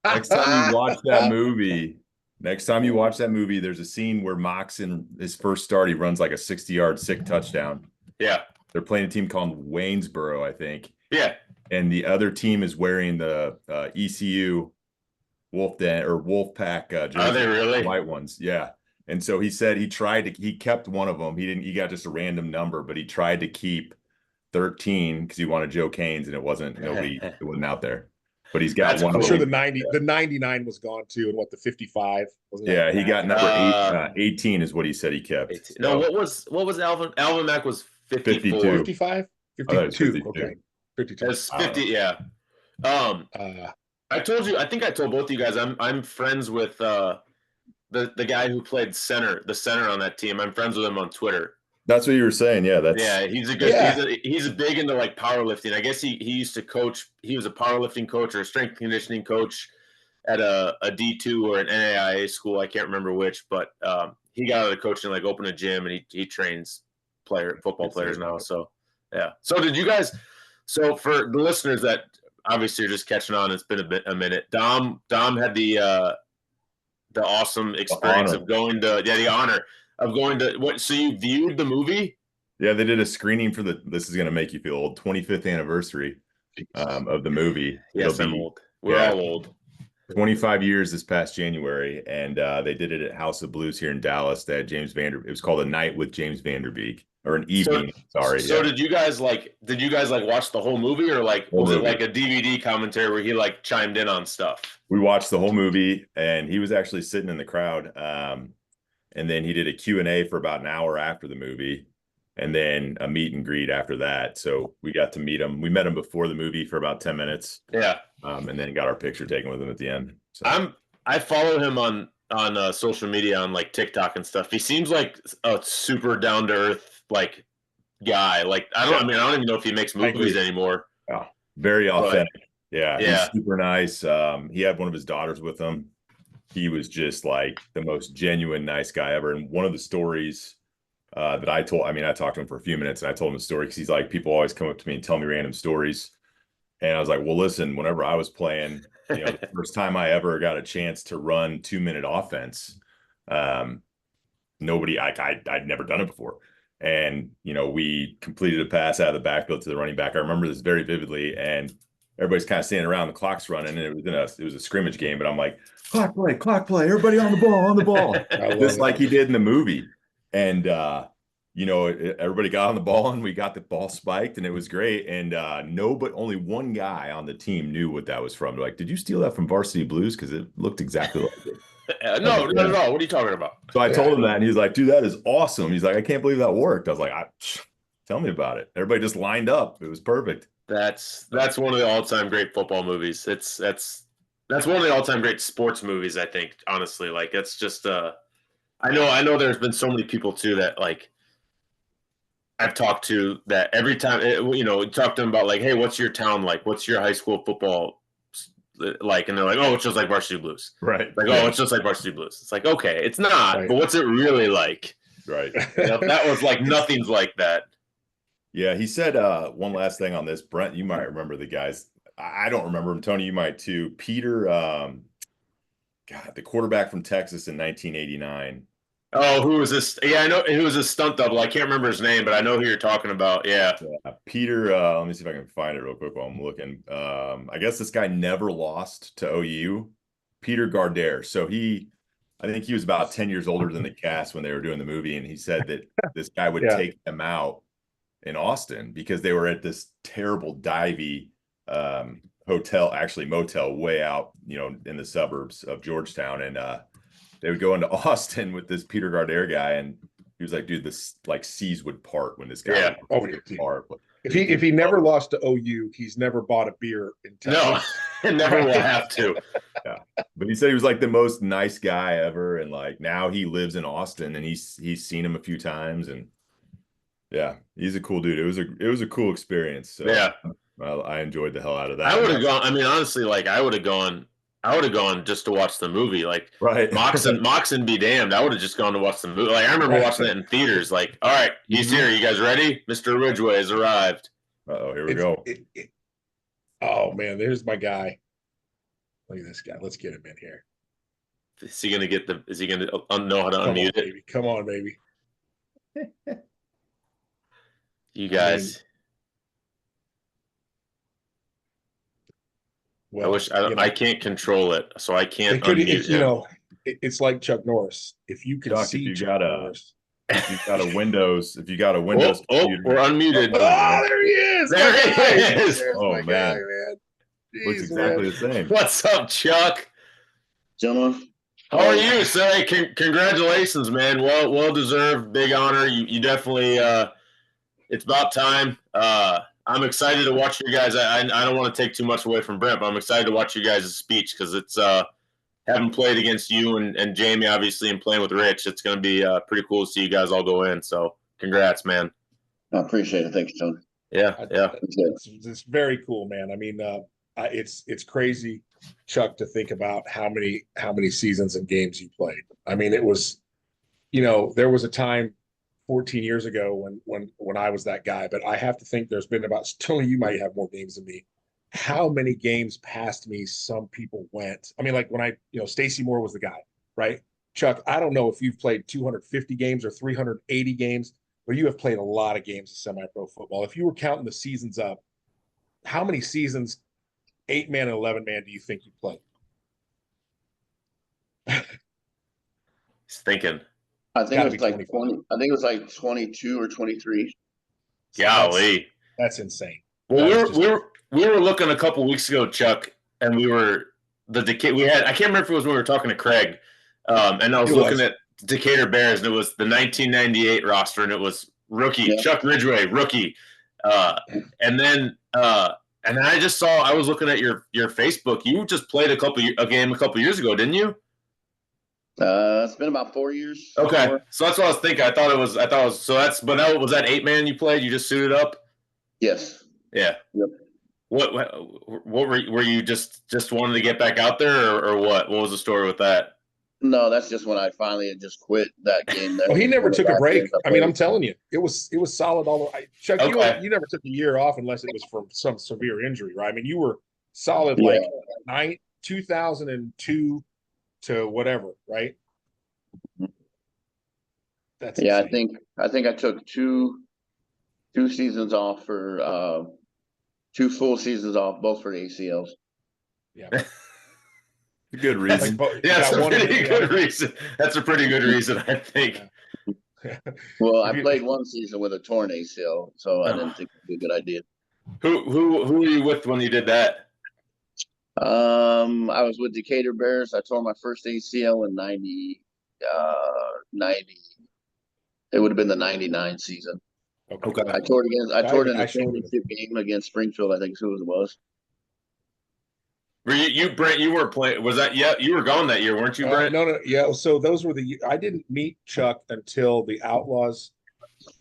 Next time you watch that movie, there's a scene where Mox in his first start, he runs like a 60-yard sick touchdown. Yeah. They're playing a team called Waynesboro, I think. Yeah. And the other team is wearing the ECU Wolf Den or Wolf Pack jerseys. Are they really? White ones, yeah. And so he said he kept one of them. He got just a random number, but he tried to keep 13 because he wanted Joe Canes, and it wasn't out there. But he's got one. I'm sure the 99 was gone too, and the 55 wasn't. Yeah, he got number 18 is what he said he kept. 18. So. No, what was Alvin? Alvin Mack was 54. 55? 52. Okay. 52. It's 50, yeah. I told you, I think I told both of you guys, I'm friends with the guy who played the center on that team. I'm friends with him on Twitter. That's what you were saying. Yeah, he's big into like powerlifting. I guess he used to coach. He was a powerlifting coach or a strength conditioning coach at a D2 or an NAIA school. I can't remember which, but he got out of coaching, like opened a gym, and he trains football players now. So yeah. So did you guys? So for the listeners that obviously are just catching on, it's been a minute. Dom had the awesome experience of going to the honor of going to what? So you viewed the movie? Yeah, they did a screening for this is going to make you feel old, 25th anniversary of the movie. Yes, I'm old. We're all old. 25 years this past January, and they did it at House of Blues here in Dallas. They had It was called A Night with James Vanderbeek, or an evening. So did you guys watch the whole movie, or was it like a DVD commentary where he like chimed in on stuff? We watched the whole movie, and he was actually sitting in the crowd. And then he did a Q&A for about an hour after the movie, and then a meet and greet after that. So we got to meet him. We met him before the movie for about 10 minutes. Yeah. And then got our picture taken with him at the end. So. I follow him on social media, on like TikTok and stuff. He seems like a super down to earth like guy. Like I don't even know if he makes movies anymore. Oh, very authentic. Yeah. He's super nice. He had one of his daughters with him. He was just like the most genuine, nice guy ever. And one of the stories that I talked to him for a few minutes, and I told him the story because he's like, people always come up to me and tell me random stories. And I was like, well, listen, whenever I was playing, the first time I ever got a chance to run 2-minute offense, I'd never done it before. And, we completed a pass out of the backfield to the running back. I remember this very vividly, and everybody's kind of standing around, the clock's running, and it was a scrimmage game, but I'm like, clock play, everybody on the ball. Just like he did in the movie. And, everybody got on the ball, and we got the ball spiked, and it was great. And only one guy on the team knew what that was from. They're like, did you steal that from Varsity Blues? Because it looked exactly like it. No, not at all. What are you talking about? So I told him that, and he's like, dude, that is awesome. He's like, I can't believe that worked. I was like, tell me about it. Everybody just lined up. It was perfect. That's one of the all-time great football movies. That's one of the all-time great sports movies, I think, honestly. Like, it's just I know there's been so many people too that like I've talked to that every time talk to them about like, hey, what's your town like? What's your high school football like? And they're like, oh, it's just like Varsity Blues. Right. Like, oh, it's just like Varsity Blues. It's like, okay, it's not, right. But what's it really like? Right. That was like nothing's like that. Yeah, he said one last thing on this. Brent, you might remember the guys. I don't remember him. Tony, you might too. Peter, the quarterback from Texas in 1989. Oh, who was this? Yeah, I know who was a stunt double. I can't remember his name, but I know who you're talking about. Yeah. Peter, let me see if I can find it real quick while I'm looking. I guess this guy never lost to OU. Peter Gardere. So I think he was about 10 years older than the cast when they were doing the movie, and he said that this guy would take them out in Austin because they were at this terrible divey hotel, actually motel, way out, in the suburbs of Georgetown, and they would go into Austin with this Peter Gardere guy, and he was like, dude, this like seas would part when this guy would part. If he never lost to OU, he's never bought a beer in town. No, never will have to. Yeah, but he said he was like the most nice guy ever, and like now he lives in Austin, and he's seen him a few times, and yeah, he's a cool dude. It was a cool experience. So yeah, I enjoyed the hell out of that. I would have gone. I mean, honestly, like I would have gone just to watch the movie. Like, right. Moxon be damned. I would have just gone to watch the movie. Like, I remember watching that in theaters. Like, all right, he's here. You guys ready? Mr. Ridgeway has arrived. Uh-oh, here we go. Oh, man, there's my guy. Look at this guy. Let's get him in here. Is he gonna get the? Is he gonna know how to unmute it? Baby. Come on, baby. You guys. Well, I wish I can't control it, so I can't unmute him. It's like Chuck Norris. If you can Chuck, see if you got a Windows, computer, we're unmuted. Oh, there he is. There he is. Oh, man. Guy, man. Jeez, looks exactly the same. What's up, Chuck? Gentlemen, how are you? Say, congratulations, man. Well deserved, big honor. You definitely. It's about time. I'm excited to watch you guys. I don't want to take too much away from Brent, but I'm excited to watch you guys' speech because it's having played against you and Jamie, obviously, and playing with Rich. It's going to be pretty cool to see you guys all go in. So, congrats, man. I appreciate it. Thank you, Tony. Yeah. It's very cool, man. I mean, it's crazy, Chuck, to think about how many seasons and games you played. I mean, it was, there was a time 14 years ago when I was that guy, but I have to think there's been about, Tony, you might have more games than me. How many games past me some people went? I mean, like when Stacey Moore was the guy, right? Chuck, I don't know if you've played 250 games or 380 games, but you have played a lot of games of semi-pro football. If you were counting the seasons up, how many seasons, 8-man and 11-man, do you think you played? He's thinking. I think it was like 20. I think it was like 22 or 23. Golly, that's insane. Well, we were looking a couple weeks ago, Chuck, and we were I can't remember if it was when we were talking to Craig, and I was looking at Decatur Bears, and it was the 1998 roster, and it was rookie Chuck Ridgeway, rookie, and then and I just saw, I was looking at your Facebook. You just played a game a couple years ago, didn't you? It's been about 4 years. Okay, so that's what I was thinking. I thought it was but was that 8-man you played? You just suited up? Yes. Yeah. Yep. What were you just wanting to get back out there, or what? What was the story with that? No, that's just when I finally had just quit that game. Well, he never took a break. I mean, I'm telling you, it was solid all the way. Chuck, you never took a year off unless it was from some severe injury, right? I mean, you were solid like 2002 to whatever, right? That's insane. I think I took two seasons off for 2 full seasons off, both for ACLs. Yeah. A good reason. That's a pretty good reason. That's a pretty good reason, I think. Yeah. Well, I played one season with a torn ACL, so I didn't think it would be a good idea. Who were you with when you did that? I was with Decatur Bears. I tore my first ACL in 90. It would have been the 99 season. Okay. I tore it in a championship game against Springfield, I think is who it was. Were you Brent? You were playing. Was that? Yeah, you were gone that year, weren't you, Brent? No. Yeah. So those were I didn't meet Chuck until the Outlaws.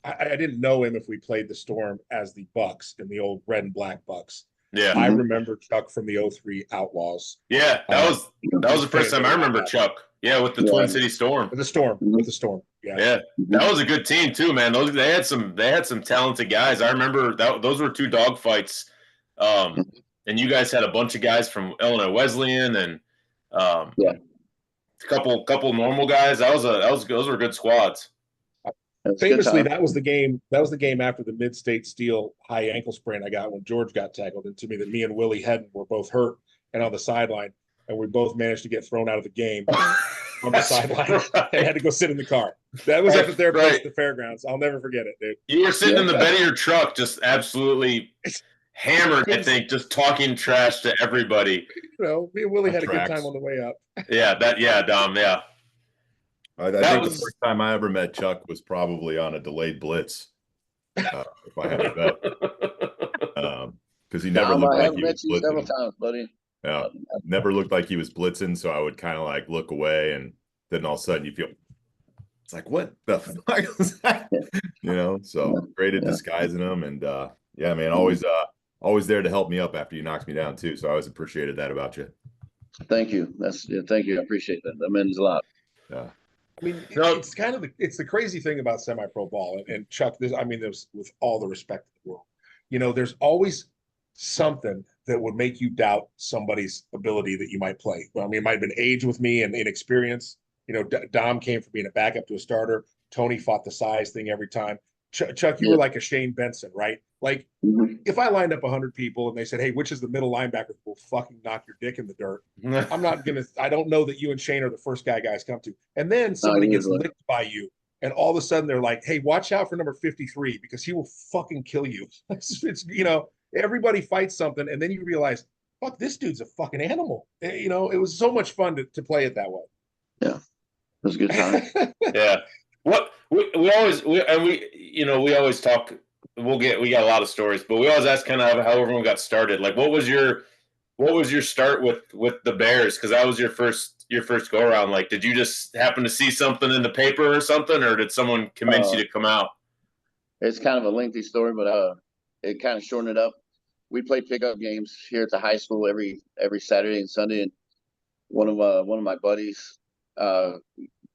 I didn't know him if we played the Storm as the Bucks in the old red and black Bucks. Yeah. I remember Chuck from the 03 Outlaws. Yeah, that was the first time I remember Chuck. Yeah, with the Twin City Storm. With the Storm. Yeah. Yeah. That was a good team too, man. They had some talented guys. I remember those were 2 dogfights. And you guys had a bunch of guys from Illinois Wesleyan and a couple normal guys. Those were good squads. Famously, that was the game after the mid-state steel high ankle sprain I got when George got tackled into me, that me and Willie Hedden were both hurt and on the sideline, and we both managed to get thrown out of the game on the sideline and had to go sit in the car. That was up at their place at the fairgrounds. I'll never forget it, dude. You were sitting in the bed of your truck, just absolutely hammered, I think, just talking trash to everybody. Me and Willie had a good time on the way up. Dom, yeah. I think the first time I ever met Chuck was probably on a delayed blitz. If I had to bet, because he never looked like he was blitzing. Several times, buddy. Yeah, never looked like he was blitzing, so I would kind of like look away, and then all of a sudden you feel it's like, what the fuck was that? So great at disguising them, and man, always there to help me up after you knocked me down too. So I always appreciated that about you. Thank you. Thank you. I appreciate that. That means a lot. Yeah. I mean, it's kind of it's the crazy thing about semi-pro ball, and Chuck, there's with all the respect in the world, there's always something that would make you doubt somebody's ability that you might play. I mean, it might have been age with me and inexperience. Dom came from being a backup to a starter. Tony fought the size thing every time. Chuck, you were like a Shane Benson, right? Like, if I lined up 100 people and they said, "Hey, which is the middle linebacker who will fucking knock your dick in the dirt?" I'm not gonna. I don't know that you and Shane are the first guys come to. And then somebody gets licked by you, and all of a sudden they're like, "Hey, watch out for number 53 because he will fucking kill you." It's everybody fights something, and then you realize, fuck, this dude's a fucking animal. It was so much fun to play it that way. Yeah, it was a good time. Yeah. What we always talk. We got a lot of stories, but we always ask kind of how everyone got started. Like, what was your start with the Bears? Because that was your first go around. Like, did you just happen to see something in the paper or something, or did someone convince you to come out? It's kind of a lengthy story, but it kind of shortened it up. We played pickup games here at the high school every Saturday and Sunday, and one of my buddies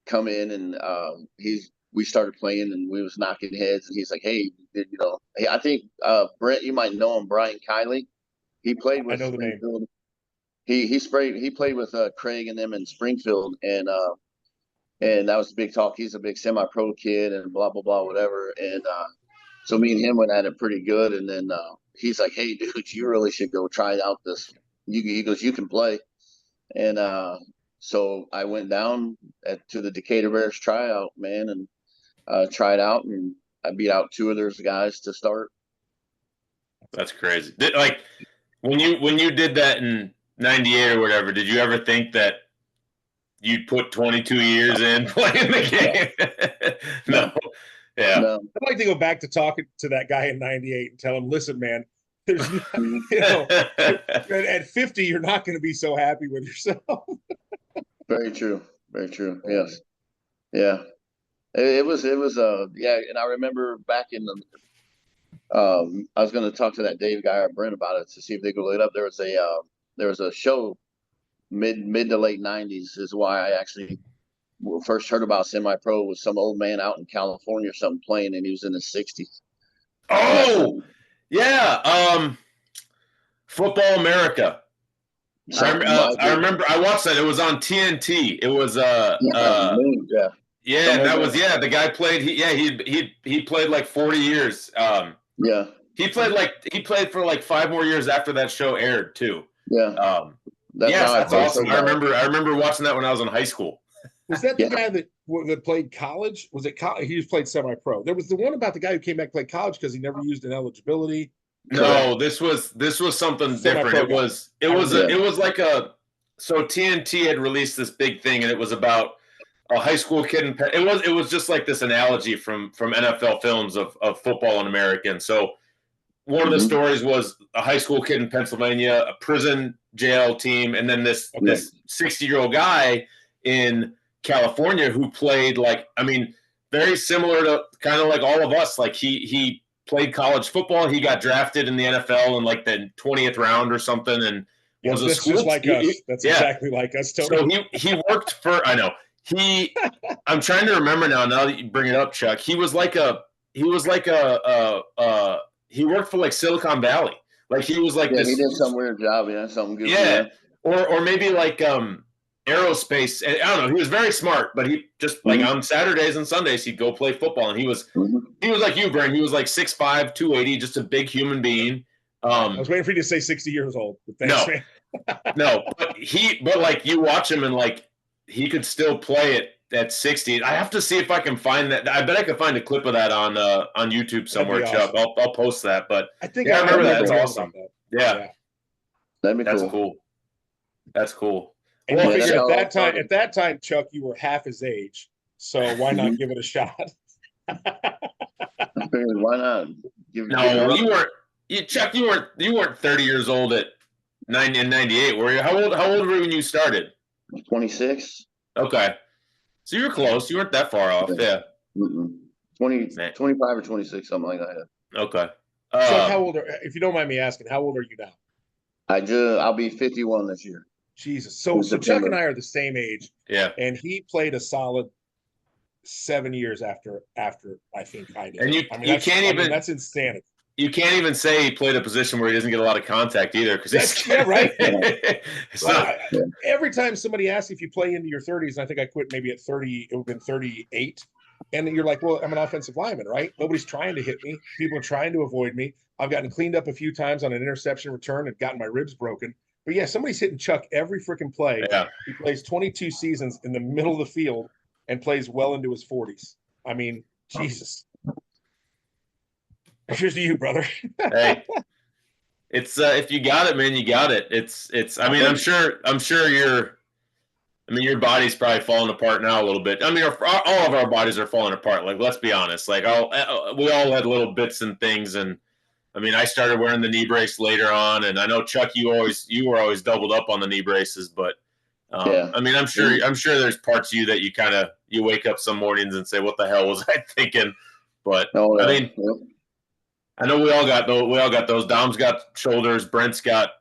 come in and we started playing and we was knocking heads, and he's like, "Hey, I think Brent, you might know him, Brian Kiley. He played with Springfield. He played with Craig and them in Springfield, and that was the big talk. He's a big semi-pro kid and blah blah blah whatever. And so me and him went at it pretty good, and then he's like, "Hey, dude, you really should go try out this." He goes, "You can play," and so I went down to the Decatur Bears tryout, man, and tried out, and I beat out two of those guys to start. That's crazy. Like, when you did that in '98 or whatever, did you ever think that you'd put 22 years in playing the game? No. Yeah. No. I'd like to go back to talking to that guy in '98 and tell him, "Listen, man, there's at 50, you're not going to be so happy with yourself." Very true. Very true. Yes. Yeah. It was yeah. And I remember back in the I was going to talk to that Dave guy or Brent about it to see if they could look it up. There was a show mid to late '90s is why I actually first heard about semi-pro. Was some old man out in California or something playing, and he was in his 60s. Oh, yeah. Football America. I remember I watched that. It was on TNT. It was yeah, that was the guy played. He played like 40 years. Yeah, he played for like 5 more years after that show aired too. Yeah, that's awesome. I remember watching that when I was in high school. Was that the guy that played college? Was it college? He just played semi-pro. There was the one about the guy who came back to play college because he never used an eligibility. No, this was something different. It was like so TNT had released this big thing, and it was about a high school kid in it was just like this analogy from NFL films of football in America. And so one of the stories was a high school kid in Pennsylvania, a prison jail team, and then this 60-year-old guy in California who played very similar to kind of like all of us. Like he played college football. He got drafted in the NFL in like the 20th round or something, and was a school just like us. That's exactly like us. Totally. So he worked for. I know I'm trying to remember now. Now that you bring it up, Chuck, he worked for like Silicon Valley. Like he was like this. He did some weird job. Yeah, something good. Yeah, or maybe like aerospace. I don't know. He was very smart, but he just like on Saturdays and Sundays he'd go play football, and he was like you, Brian. He was like 6'5", 280, just a big human being. I was waiting for you to say 60 years old. But thanks, man. No, but like you watch him and like he could still play it at 60. I have to see if I can find that. I bet I could find a clip of that on YouTube somewhere, Chuck. Awesome. I'll post that. But I think I remember that. It's awesome. That'd be cool. That's cool. And at that time, Chuck, you were half his age, so why not give it a shot? Why not? You weren't. Chuck, you weren't 30 years old in '98, were you? How old were you when you started? 26. Okay, so you were close. You weren't that far off. Yeah. 25 or 26, something like that. Okay. So how old if you don't mind me asking, how old are you now? I'll be 51 this year. Jesus. So Chuck and I are the same age. Yeah. And he played a solid 7 years after I think I did. And you can't even. That's insanity. you can't even say he played a position where he doesn't get a lot of contact either. Because right. So, every time somebody asks if you play into your 30s, and I think I quit maybe at 30, it would have been 38. And you're like, well, I'm an offensive lineman, right? Nobody's trying to hit me. People are trying to avoid me. I've gotten cleaned up a few times on an interception return and gotten my ribs broken. But yeah, somebody's hitting Chuck every freaking play. yeah. He plays 22 seasons in the middle of the field and plays well into his 40s. I mean, Jesus. Here's to you, brother. Hey, it's if you got it, man, you got it. It's. I mean, I'm sure your body's probably falling apart now a little bit. I mean, all of our bodies are falling apart. Like, let's be honest. Like, we all had little bits and things. And I mean, I started wearing the knee brace later on, and I know Chuck, you were always doubled up on the knee braces. But Yeah. I mean, I'm sure there's parts of you that you wake up some mornings and say, "What the hell was I thinking?" But I mean. I know we all got those. Dom's got shoulders. Brent's got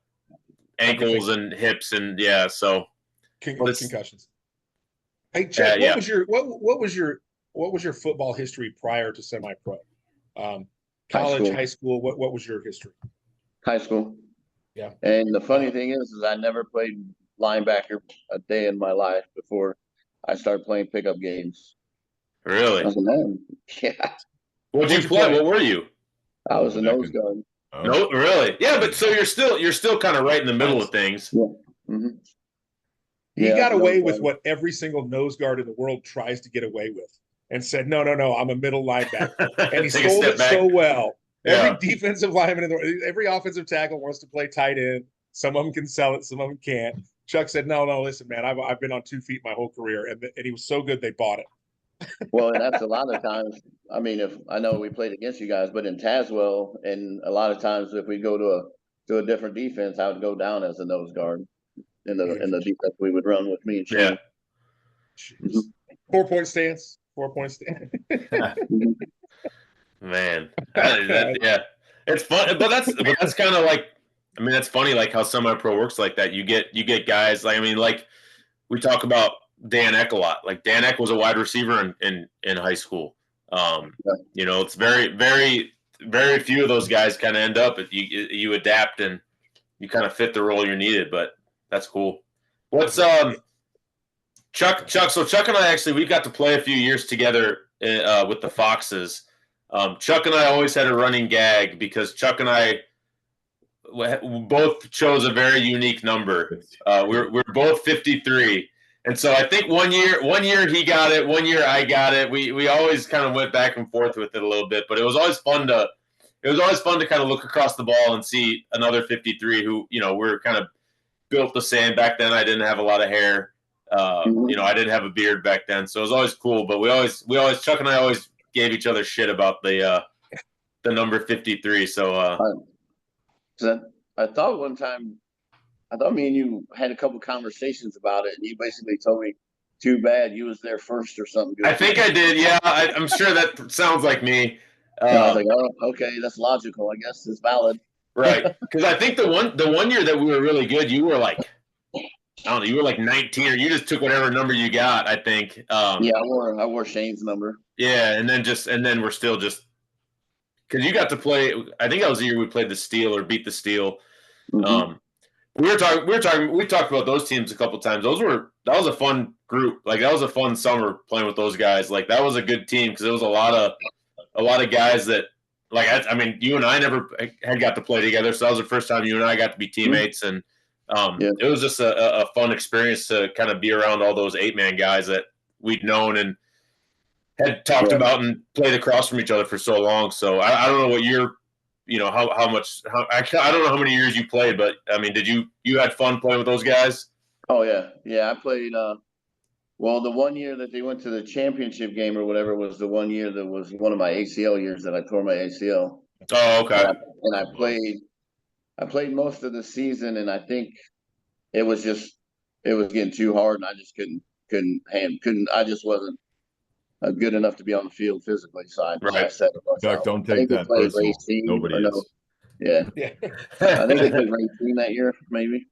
ankles and hips, and yeah. So concussions. Hey, Chuck, what was your football history prior to semi-pro? College, high school. What was your history? High school. Yeah. And the funny thing is I never played linebacker a day in my life before I started playing pickup games. Really? I was like, man, yeah. What did you play? What were you? I was a nose guard. Oh. No, really? Yeah, but so you're still kind of right in the middle of things. Yeah. Mm-hmm. He got away with what every single nose guard in the world tries to get away with, and said, "No, I'm a middle linebacker," and he sold it so well. Yeah. Every defensive lineman in the world, every offensive tackle wants to play tight end. Some of them can sell it, some of them can't. Chuck said, "No, listen, man, I've been on 2 feet my whole career," and he was so good they bought it. Well, and that's a lot of times. I mean, if I know we played against you guys, but in Tazewell, and a lot of times if we go to a different defense, I would go down as a nose guard in the defense we would run with me and Shane. Yeah. Mm-hmm. 4-point stance. 4-point stance. Man, yeah, it's fun, but that's kind of like. I mean, that's funny, like how semi-pro works like that. You get guys like, I mean, like we talk about Dan Eck a lot. Like Dan Eck was a wide receiver in high school. You know, it's very, very, very few of those guys kind of end up. You adapt and you kind of fit the role you're needed. But that's cool. What's Chuck? So Chuck and I we got to play a few years together with the Foxes. Chuck and I always had a running gag because Chuck and I both chose a very unique number. We're both 53. And so I think one year he got it, one year I got it. We always kind of went back and forth with it a little bit, but it was always fun to kind of look across the ball and see another 53 who, you know, we're kind of built the same. Back then I didn't have a lot of hair. You know, I didn't have a beard back then. So it was always cool, but we always Chuck and I always gave each other shit about the number 53. So I thought one time me and you had a couple conversations about it, and you basically told me, "Too bad you was there first" or something. I think I did. Yeah, I'm sure that sounds like me. And I was like, "Oh, okay, that's logical. I guess it's valid." Right, because I think the one year that we were really good, you were like, I don't know, you were like 19, or you just took whatever number you got. I think. Yeah, I wore Shane's number. Yeah, and then we're still just because you got to play. I think that was the year we played the Steel or beat the Steel. Mm-hmm. We talked about those teams a couple times. That was a fun group. Like that was a fun summer playing with those guys. Like that was a good team because there was a lot of guys that like I mean you and I never had got to play together, so that was the first time you and I got to be teammates, and it was just a fun experience to kind of be around all those 8-man guys that we'd known and had talked about and played across from each other for so long. So I don't know what you're. You know, I don't know how many years you played, but I mean, you had fun playing with those guys? Oh yeah. I played, well, the one year that they went to the championship game or whatever was the one year that was one of my ACL years that I tore my ACL. Oh, okay. And I played most of the season, and I think it was getting too hard, and I just I just wasn't good enough to be on the field physically, so I said, Chuck, don't take that personal. Nobody is. No. Yeah. I think they played 18 that year, maybe.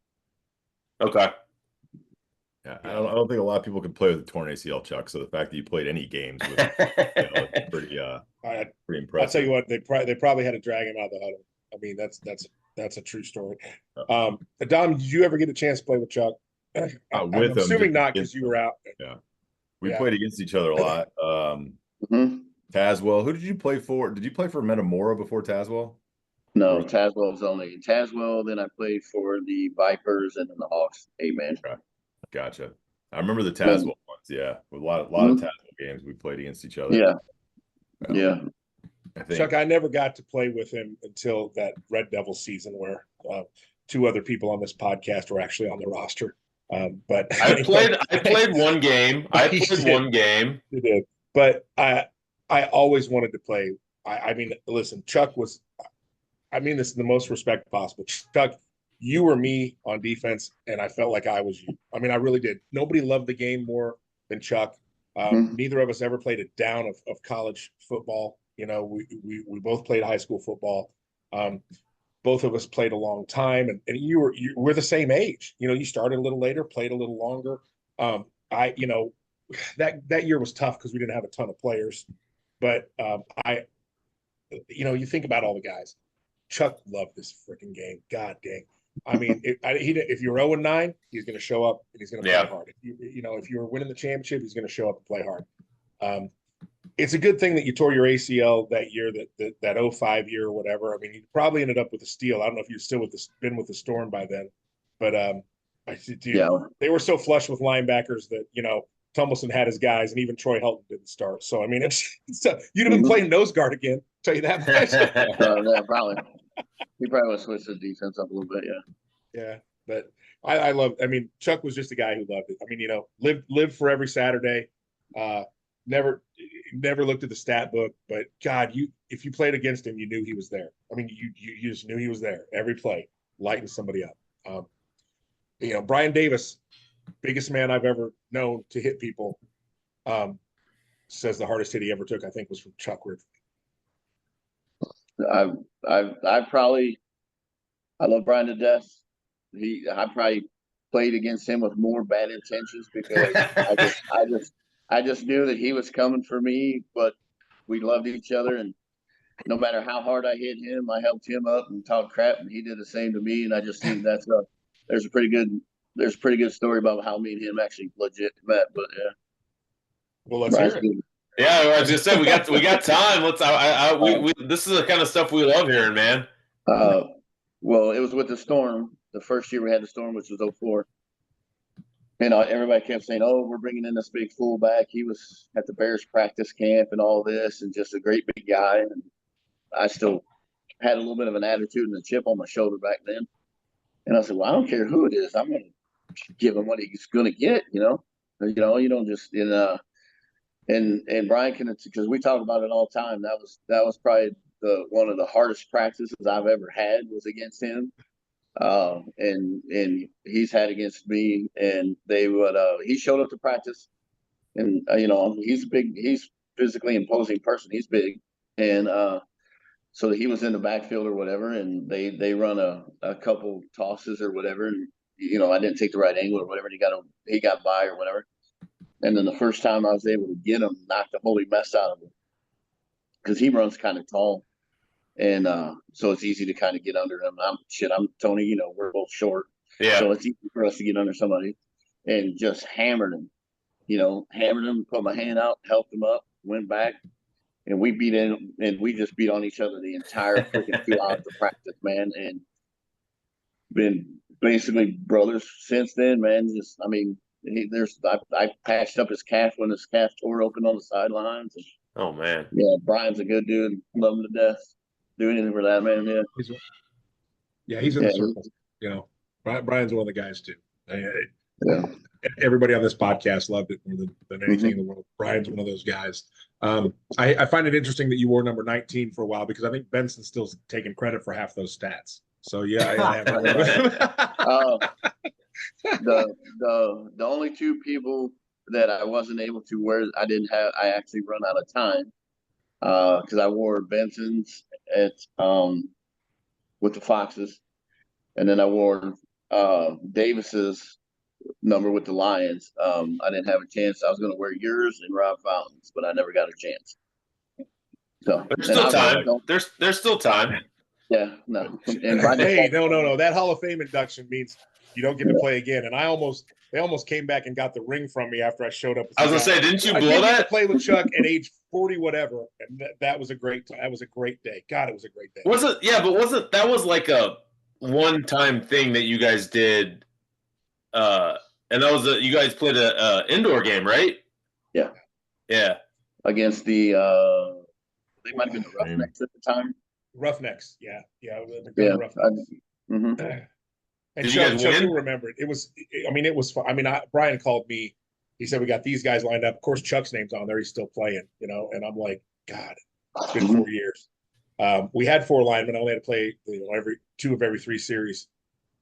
Okay. Yeah, I don't think a lot of people can play with a torn ACL, Chuck. So the fact that you played any games with it's pretty pretty impressive. I'll tell you what, they probably had to drag him out of the huddle. I mean, that's a true story. Dom, did you ever get a chance to play with Chuck? I'm assuming not, because you were out. Yeah, we played against each other a lot. Tazwell, who did you play for? Did you play for Metamora before Tazwell? No, Tazwell was only Tazwell. Then I played for the Vipers and then the Hawks. 8-man. Okay. Gotcha. I remember the Tazwell ones. Yeah, with a lot of Tazwell games we played against each other. Yeah. Chuck, I never got to play with him until that Red Devil season where 2 other people on this podcast were actually on the roster. But I played one game. One game. You did, but I always wanted to play. I mean, listen, Chuck was. I mean this in the most respect possible. Chuck, you were me on defense, and I felt like I was you. I mean, I really did. Nobody loved the game more than Chuck. Neither of us ever played a down of college football. You know, we both played high school football. Both of us played a long time, and we're the same age. You know, you started a little later, played a little longer. That year was tough because we didn't have a ton of players, but you think about all the guys. Chuck loved this freaking game. God dang. I mean, if you're 0-9, he's going to show up and he's going to play hard. If you're winning the championship, he's going to show up and play hard. It's a good thing that you tore your ACL that year, that 05 year or whatever. I mean, you probably ended up with a steal. I don't know if you're still been with the Storm by then, but they were so flush with linebackers that Tumbleson had his guys, and even Troy Helton didn't start. So I mean, you'd have been playing nose guard again. Tell you that much. Yeah, probably. He probably would switch his defense up a little bit. Yeah, but I love. I mean, Chuck was just a guy who loved it. I mean, lived for every Saturday. Never looked at the stat book, but God, if you played against him, you knew he was there. I mean, you just knew he was there every play, lighting somebody up. Brian Davis, biggest man I've ever known to hit people, says the hardest hit he ever took, I think, was from Chuck Ridgeway. I love Brian to death. I probably played against him with more bad intentions because I just knew that he was coming for me, but we loved each other, and no matter how hard I hit him, I helped him up and talked crap, and he did the same to me. And I just think there's a pretty good story about how me and him actually legit met. But yeah, well, let's hear it. Yeah, I was just saying we got time. This is the kind of stuff we love hearing, man. Well, it was with the Storm. The first year we had the Storm, which was 04. And everybody kept saying, "Oh, we're bringing in this big fullback." He was at the Bears practice camp and all this, and just a great big guy. And I still had a little bit of an attitude and a chip on my shoulder back then. And I said, "Well, I don't care who it is. I'm going to give him what he's going to get." You don't just And Brian can, because we talk about it all the time. That was probably one of the hardest practices I've ever had was against him. And he's had against me, and he showed up to practice, and he's physically imposing person. He's big. And so he was in the backfield or whatever, and they run a couple tosses or whatever, and I didn't take the right angle or whatever, and he got by or whatever. And then the first time I was able to get him, knocked the holy mess out of him, because he runs kind of tall. And so it's easy to kind of get under him. I'm Tony, we're both short. Yeah. So it's easy for us to get under somebody, and just hammered him, put my hand out, helped him up, went back, and we just beat on each other the entire freaking 2 hours of practice, man. And been basically brothers since then, man. I patched up his calf when his calf tore open on the sidelines. And, oh man. Yeah, Brian's a good dude. Love him to death. Do anything for that man. Yeah. He's in the circle. Brian's one of the guys too. Everybody on this podcast loved it more than anything in the world. Brian's one of those guys. I find it interesting that you wore number 19 for a while, because I think Benson's still taking credit for half those stats. So yeah, I the only 2 people that I wasn't able to wear, I actually run out of time, because I wore Benson's with the Foxes, and then I wore Davis's number with the Lions. I didn't have a chance. I was going to wear yours and Rob Fountain's, but I never got a chance. So there's still time. There's still time. Yeah, no. Hey, no. That Hall of Fame induction means you don't get to play again. And they almost came back and got the ring from me after I showed up. I was gonna say, didn't you blow that? To play with Chuck at age 40, whatever, and that was a great time. That was a great day. God, it was a great day. Was it? Yeah, but wasn't that was like a one-time thing that you guys did? And that was you guys played a indoor game, right? Yeah. Yeah. Against the they might have been the Roughnecks at the time. Roughnecks, yeah. Roughnecks. And Chuck will remember it. It was fun. I mean, Brian called me. He said, we got these guys lined up. Of course, Chuck's name's on there. He's still playing, and I'm like, God, it's been 4 years. We had 4 linemen. I only had to play, every 2 of every 3 series.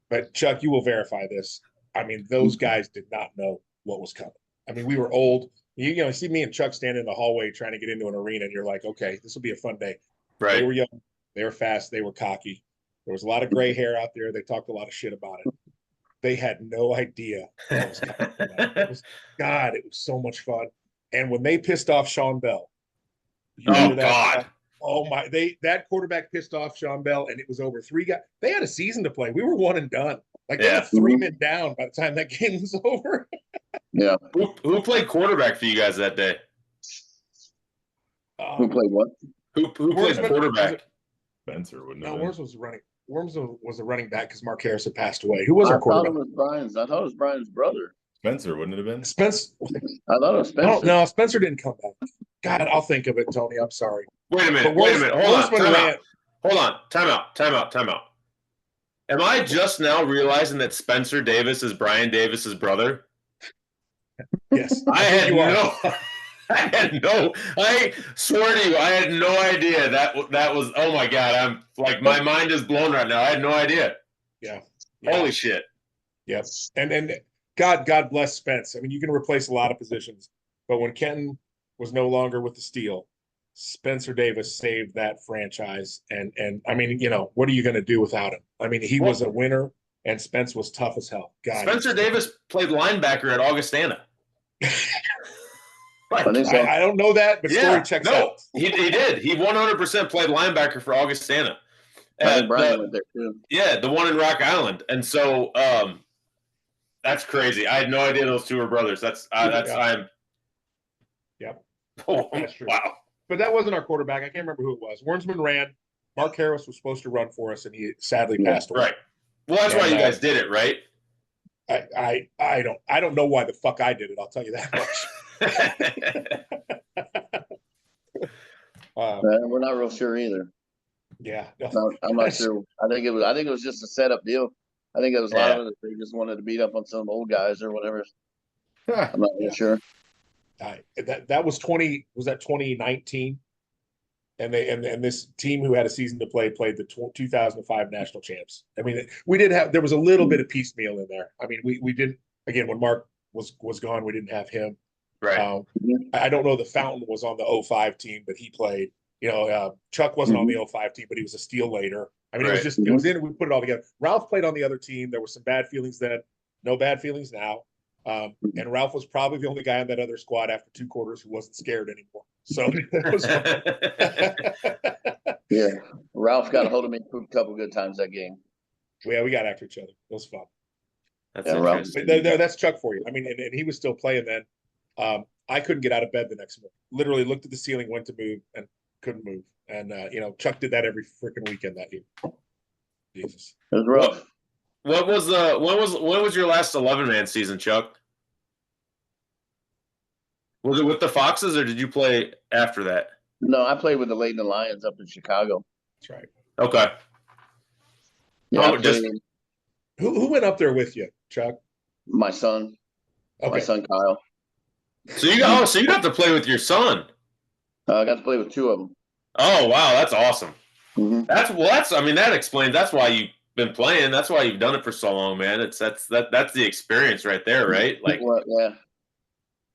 But Chuck, you will verify this. I mean, those guys did not know what was coming. I mean, we were old. You see me and Chuck standing in the hallway trying to get into an arena, and you're like, okay, this will be a fun day. Right. They were young. They were fast. They were cocky. There was a lot of gray hair out there. They talked a lot of shit about it. They had no idea what was coming. It was so much fun. And when they pissed off Sean Bell, God. Oh my! That quarterback pissed off Sean Bell, and it was over 3 guys. They had a season to play. We were 1 and done. Like they had 3 men down by the time that game was over. Yeah. Who played quarterback for you guys that day? Who played what? Who played quarterback? Spencer wouldn't have. No, Worms was running. Worms was a running back because Mark Harris had passed away. Who was our quarterback? I thought it was Brian's brother. Spencer wouldn't it have been? Spencer. I thought it was Spencer. No, Spencer didn't come back. God, I'll think of it, Tony. I'm sorry. Wait a minute. Hold on. Time out. Am I just now realizing that Spencer Davis is Brian Davis's brother? Yes. I swear to you, I had no idea that was, oh my God, I'm like, my mind is blown right now. I had no idea. Yeah. Holy shit. Yes. And God bless Spence. I mean, you can replace a lot of positions, but when Kenton was no longer with the Steel, Spencer Davis saved that franchise. And I mean, what are you going to do without him? I mean, he was a winner, and Spence was tough as hell. God, Spencer Davis played linebacker at Augustana. I don't know that, but story checks out. He did. He 100% played linebacker for Augustana. Brian went there too. Yeah, the one in Rock Island. And so that's crazy. I had no idea those 2 were brothers. I'm. Yep. Oh, that's true. Wow. But that wasn't our quarterback. I can't remember who it was. Wormsman ran. Mark Harris was supposed to run for us, and he sadly passed away. Right. Well, that's why you guys did it, right? I don't know why the fuck I did it. I'll tell you that much. We're not real sure either. Yeah, I'm not sure. I think it was just a setup deal. I think it was a lot of it. They just wanted to beat up on some old guys or whatever. I'm not really sure. That was 2019, and this team who had a season to play played the 2005 national champs. I mean, there was a little bit of piecemeal in there. I mean, we did, again, when Mark was gone, we didn't have him. Right. I don't know, the Fountain was on the 05 team, but he played. Chuck wasn't on the 05 team, but he was a Steel later. I mean, it was in. We put it all together. Ralph played on the other team. There were some bad feelings then. No bad feelings now. And Ralph was probably the only guy on that other squad after 2 quarters who wasn't scared anymore. So that was fun. Yeah, Ralph got a hold of me a couple good times that game. Yeah, we got after each other. It was fun. That's interesting. That's Chuck for you. I mean, and he was still playing then. I couldn't get out of bed the next morning. Literally looked at the ceiling, went to move, and couldn't move. And Chuck did that every freaking weekend that year. Jesus, it was rough. When was your last 11-man season, Chuck? Was it with the Foxes, or did you play after that? No, I played with the Leyden Lions up in Chicago. That's right. Okay. Yeah, who went up there with you, Chuck? My son. Okay. My son Kyle. So you got to play with your son. I got to play with 2 of them. Oh wow, that's awesome. Mm-hmm. That explains. That's why you've been playing. That's why you've done it for so long, man. That's the experience right there, right? Like, yeah.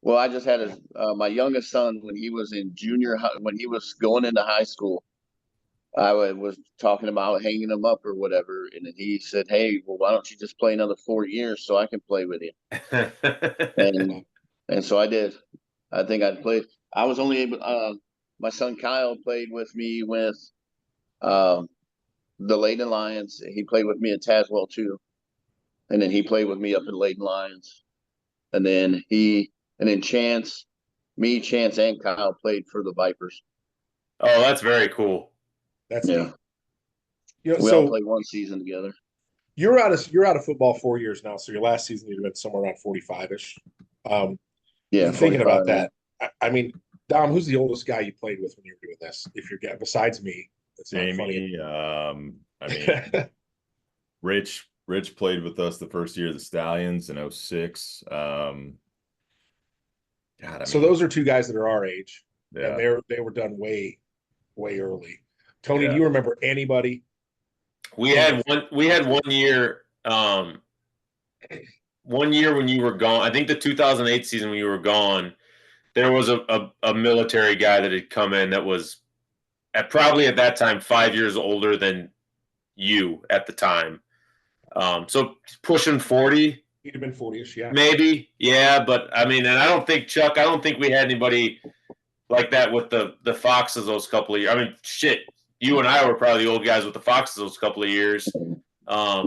Well, I just had my youngest son when he was in when he was going into high school. was talking about hanging him up or whatever, and then he said, "Hey, well, why don't you just play another 4 years so I can play with you?" And so I did. I think I'd played. I was only able. My son Kyle played with me with um, the Leyden Lions. He played with me at Tazewell too, and then he played with me up at Leyden Lions, and then Chance, and Kyle played for the Vipers. Oh, that's very cool. That's neat. You know, we all played one season together. You're out of football 4 years now, so your last season you'd have been somewhere around 45-ish. Yeah, thinking about that. I mean, Dom, who's the oldest guy you played with when you were doing this? If you're besides me, that's not Jamie. funny. I mean, Rich played with us the first year of the Stallions in 06. God, so those are two guys that are our age, yeah. and they were done way early. Tony, do you remember anybody? We had one year. One year when you were gone, I think the 2008 season when you were gone, there was a military guy that had come in that was probably at that time 5 years older than you at the time. So pushing 40. He'd have been 40-ish, yeah. Maybe, yeah, but I mean, and I don't think we had anybody like that with the Foxes those couple of years. I mean, shit, you and I were probably the old guys with the Foxes those couple of years. I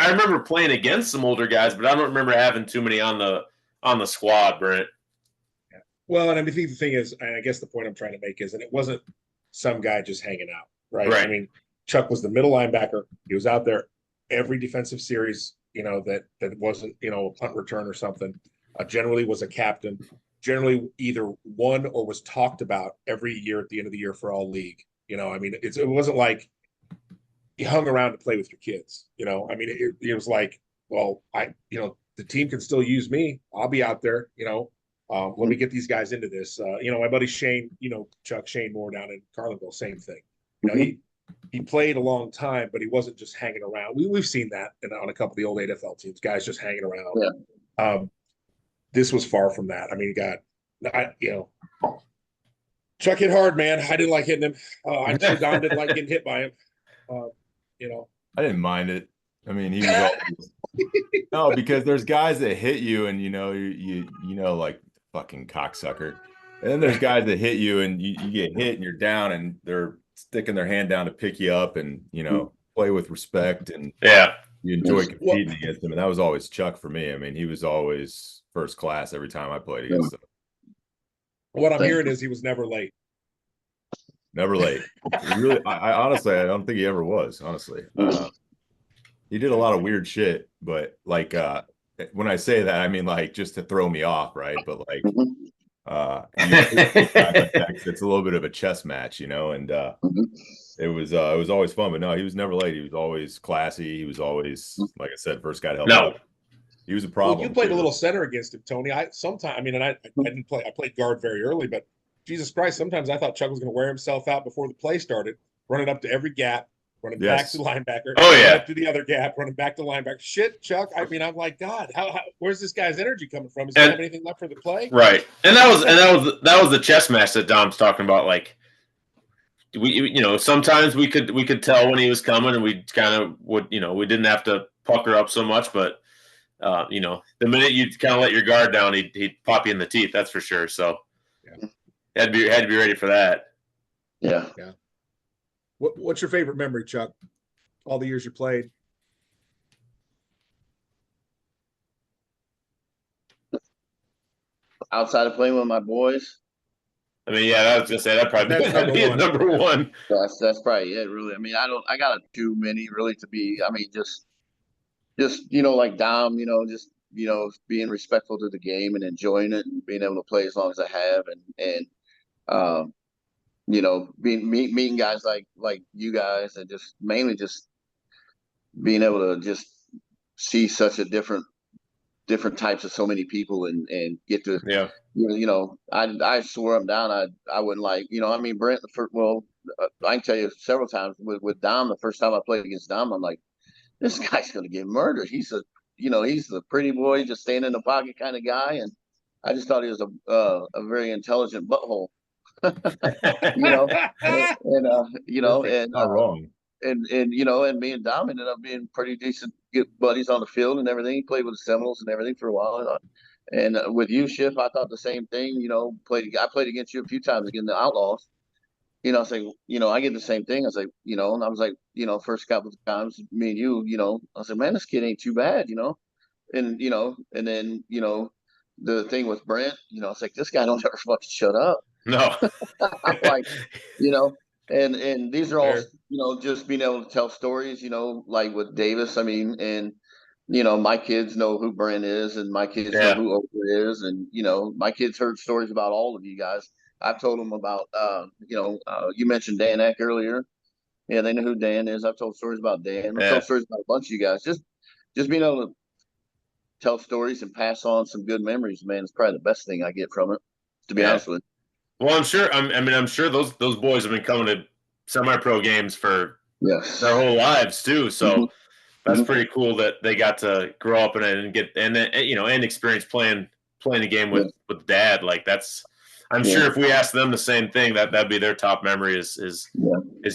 remember playing against some older guys, but I don't remember having too many on the squad, Brent. Yeah. Well, and I think the thing is, and I guess the point I'm trying to make is that it wasn't some guy just hanging out, right? I mean, Chuck was the middle linebacker. He was out there every defensive series, that wasn't, a punt return or something. Generally was a captain. Generally either won or was talked about every year at the end of the year for all league. I mean, it wasn't like he hung around to play with your kids. I mean, it was like, well, the team can still use me. I'll be out there. Let me get these guys into this. My buddy Shane, Chuck Shane Moore down in Carlinville, same thing. He played a long time, but he wasn't just hanging around. We've seen that on a couple of the old AFL teams, guys just hanging around. Yeah. This was far from that. I mean, Chuck hit hard, man. I didn't like hitting him. I'm sure Don didn't like getting hit by him. I didn't mind it. I mean, he was always no, because there's guys that hit you and you like fucking cocksucker. And then there's guys that hit you and you get hit and you're down and they're sticking their hand down to pick you up and play with respect and you enjoy competing against him. And that was always Chuck for me. I mean, he was always first class every time I played against him. What I'm hearing is he was never late. Never late. Really, I honestly, I don't think he ever was. Honestly, he did a lot of weird shit, but like when I say that, I mean like just to throw me off, right? But like, it's a little bit of a chess match, and it was always fun. But no, he was never late. He was always classy. He was always, like I said, first guy to help out. He was a problem. Well, you played a little center against him, Tony. I didn't play. I played guard very early, but Jesus Christ, sometimes I thought Chuck was going to wear himself out before the play started, running up to every gap, running back to linebacker, up to the other gap, running back to linebacker. Shit, Chuck. I mean, I'm like, God, how where's this guy's energy coming from? Does he have anything left for the play? Right, and that was the chess match that Dom's talking about. Like, we sometimes we could tell when he was coming, and we kind of would we didn't have to pucker up so much, but the minute you kind of let your guard down, he'd pop you in the teeth. That's for sure. So. Yeah. Had to be ready for that. Yeah. What's your favorite memory, Chuck? All the years you played. Outside of playing with my boys. I mean, yeah, I was gonna say that'd be number one. That's probably it, really. I mean, I got too many really to be. I mean, just like Dom, just being respectful to the game and enjoying it and being able to play as long as I have and meeting guys like you guys and just mainly just being able to just see such a different types of so many people and get to I swore him down. I wouldn't like I mean Brent I can tell you several times with Dom, the first time I played against Dom, I'm like, this guy's gonna get murdered. He's the pretty boy, just staying in the pocket kind of guy, and I just thought he was a very intelligent butthole. you know, and Not wrong. And me and Dom ended up being pretty decent good buddies on the field and everything. He played with the Seminoles and everything for a while. And with you, Schiff, I thought the same thing. I played against you a few times against the Outlaws. I was like, I get the same thing. I was like, and I was like, first couple of times, me and you, I was like, man, this kid ain't too bad. And then, the thing with Brent, it's like, this guy don't ever fucking shut up. No. I'm like, and these are all, just being able to tell stories, like with Davis. I mean, and my kids know who Brent is, and my kids know who Oprah is, and my kids heard stories about all of you guys. I've told them about, you mentioned Dan Eck earlier. Yeah, they know who Dan is. I've told stories about Dan. I've told stories about a bunch of you guys. Just being able to tell stories and pass on some good memories, man, is probably the best thing I get from it. To be honest with you. Well, I'm sure. I'm sure those boys have been coming to semi-pro games for their whole lives too. So that's pretty cool that they got to grow up in it and get and experience playing a game with Dad. Like that's. I'm sure if we asked them the same thing, that'd be their top memory is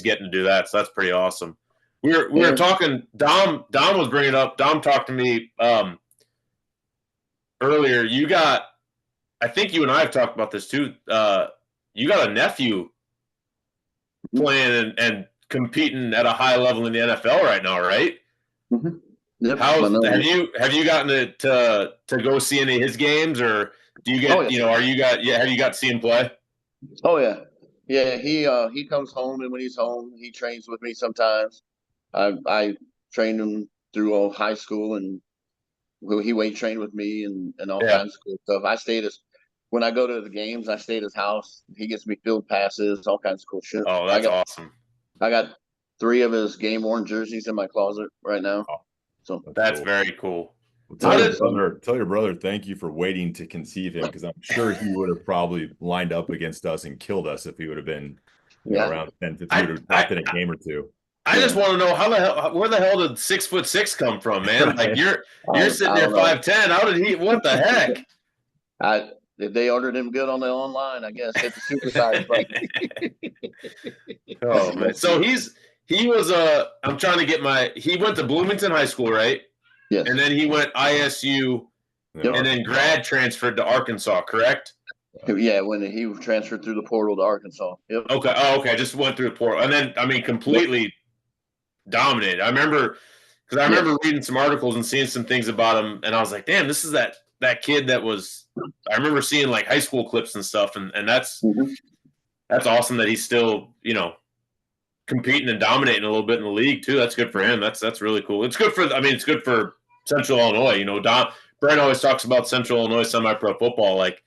getting to do that. So that's pretty awesome. We were talking. Dom was bringing up. Dom talked to me earlier. I think you and I have talked about this too. You got a nephew playing and competing at a high level in the NFL right now, right? Mm-hmm. Yep. Have you gotten to go see any of his games, or do you get have you got to see him play? Oh yeah. He comes home, and when he's home, he trains with me sometimes. I trained him through high school, and he weight trained with me and all kinds of cool stuff. When I go to the games, I stay at his house. He gets me field passes, all kinds of cool shit. Oh, that's awesome. I got 3 of his game worn jerseys in my closet right now. So that's very cool. Tell your brother thank you for waiting to conceive him, because I'm sure he would have probably lined up against us and killed us if he would have been around 10, 15, would have popped in a game or two. I just want to know where the hell did 6'6" come from, man? Like you're sitting there 5'10". How did he? What the heck? They ordered him good on the online, I guess. Hit the super size button. Oh man! So he was I'm trying to get he went to Bloomington High School, right? Yes. And then he went ISU, and then grad transferred to Arkansas, correct? Yeah, when he transferred through the portal to Arkansas. Yep. Okay. Oh, okay. Just went through the portal, and then completely dominated. I remember reading some articles and seeing some things about him, and I was like, damn, this is that kid that was. I remember seeing like high school clips and stuff, and that's awesome that he's still competing and dominating a little bit in the league too. That's good for him. That's really cool. It's good for Central Illinois. Brent always talks about Central Illinois semi-pro football. Like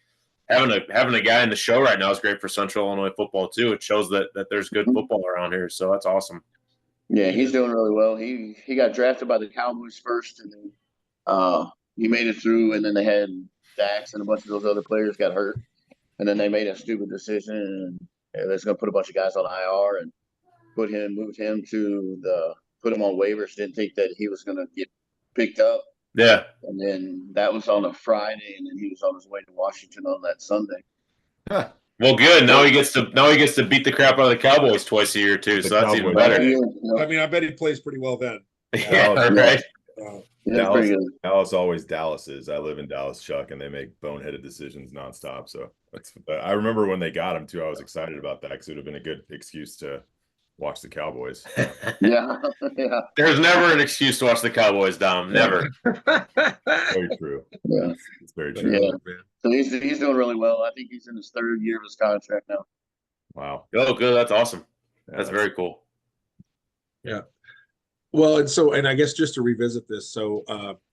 having a guy in the show right now is great for Central Illinois football too. It shows that there's good football around here. So that's awesome. Yeah, he's doing really well. He got drafted by the Cowboys first, and then he made it through, and then they had Dax and a bunch of those other players got hurt, and then they made a stupid decision, and they're going to put a bunch of guys on IR and put him on waivers. Didn't think that he was going to get picked up. Yeah. And then that was on a Friday, and then he was on his way to Washington on that Sunday. Huh. Well, good. Now he gets to beat the crap out of the Cowboys twice a year too. So that's even better. I mean, I bet he plays pretty well then. Yeah, right. Dallas always Dallas is. I live in Dallas, Chuck, and they make boneheaded decisions nonstop. So I remember when they got him too. I was excited about that because it would have been a good excuse to watch the Cowboys. Yeah. There's never an excuse to watch the Cowboys, Dom. Never. Very true. Yeah, it's very true. Yeah. So he's doing really well. I think he's in his 3rd year of his contract now. Wow. Oh, good. That's awesome. That's very cool. Yeah. Well, and I guess just to revisit this, so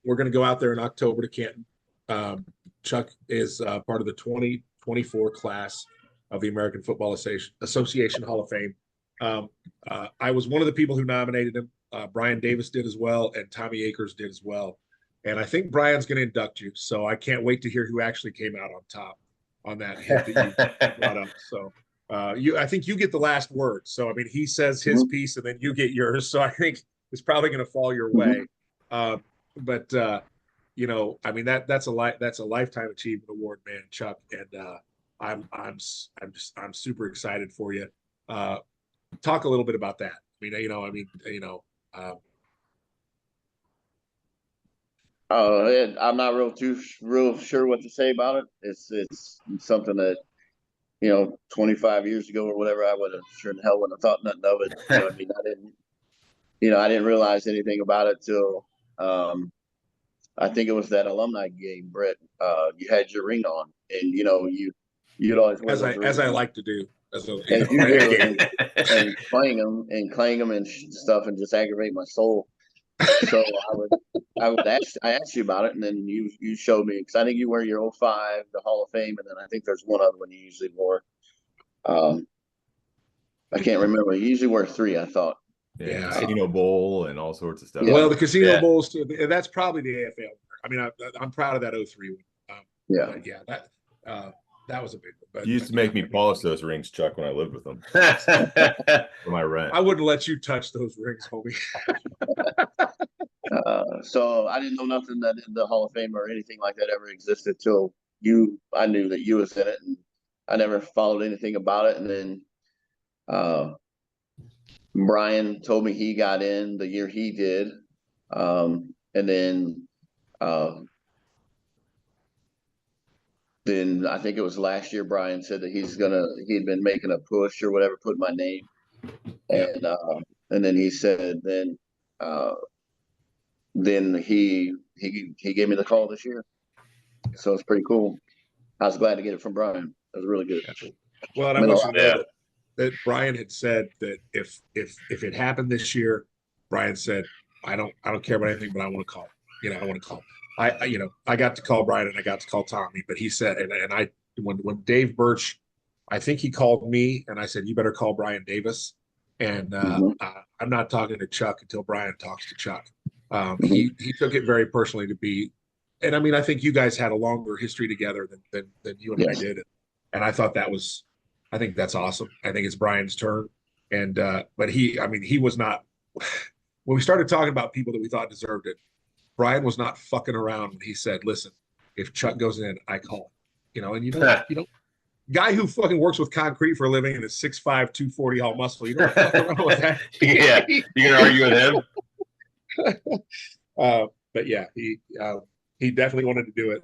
we're going to go out there in October to Canton. Chuck is part of the 2024 class of the American Football Association Hall of Fame. I was one of the people who nominated him. Brian Davis did as well, and Tommy Akers did as well. And I think Brian's going to induct you, so I can't wait to hear who actually came out on top on that hit that you brought up. So I think you get the last word. So I mean, he says his piece, and then you get yours. So I think it's probably going to fall your way. But I mean that's a lifetime achievement award, man, Chuck. And I'm super excited for you. Talk a little bit about that. I'm not real sure what to say about it. It's something that 25 years ago or whatever, I would have sure in hell wouldn't have thought nothing of it. I mean, I didn't realize anything about it till I think it was that alumni game, Brett. You had your ring on, and you'd always wear as I like to do as you do, and clang them and stuff, and just aggravate my soul. So I asked you about it, and then you showed me, because I think you wear your 05, the Hall of Fame, and then I think there's one other one you usually wore. I can't remember. You usually wear 3, I thought. Yeah, Casino Bowl and all sorts of stuff. Yeah. Well, the Casino Bowls too. That's probably the AFL. I mean, I'm proud of that 03 one. Yeah, that was a big one. But, you used to make me polish those rings, Chuck, when I lived with them for my rent. I wouldn't let you touch those rings, homie. So I didn't know nothing that in the Hall of Fame or anything like that ever existed till I knew that you was in it, and I never followed anything about it. And then Brian told me he got in the year he did. And then I think it was last year, Brian said that he'd been making a push or whatever, put my name. And then he said, then he gave me the call this year. So it's pretty cool. I was glad to get it from Brian. It was really good. Well, and I want you to know that Brian had said that if it happened this year, Brian said, I don't care about anything, but I want to call. I want to call. I got to call Brian and I got to call Tommy, but he said, and when Dave Birch, I think he called me and I said, you better call Brian Davis. And I'm not talking to Chuck until Brian talks to Chuck. He took it very personally to be, and I mean, I think you guys had a longer history together than you and I did. And I thought I think that's awesome. I think it's Brian's turn. And, but he was not, when we started talking about people that we thought deserved it, Brian was not fucking around when he said, listen, if Chuck goes in, I call him. Guy who fucking works with concrete for a living and is 6'5", 240 all muscle, you don't fuck around with that. Yeah, you can argue with him. But yeah, he definitely wanted to do it.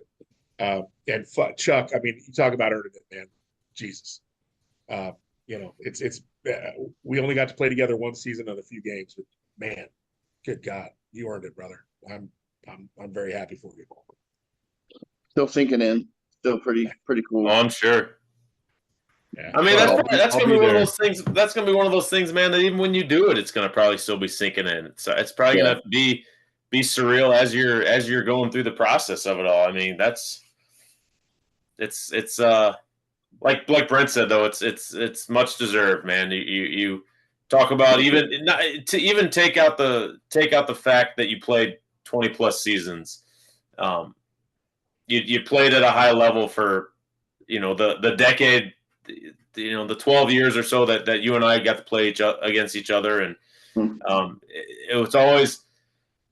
And Chuck, I mean, you talk about earning it, man. Jesus. It's we only got to play together one season on a few games, but man, good God, you earned it, brother. I'm very happy for you. Still sinking in. Still pretty cool. Oh, I'm sure. Yeah. I mean, that's gonna be one of those things. That's gonna be one of those things, man. That even when you do it, it's gonna probably still be sinking in. So it's probably gonna be surreal as you're going through the process of it all. I mean, it's like Brent said though, it's much deserved, man. You talk about even take out the fact that you played 20 plus seasons. You played at a high level for the decade. The 12 years or so that you and I got to play against each other, and it was always.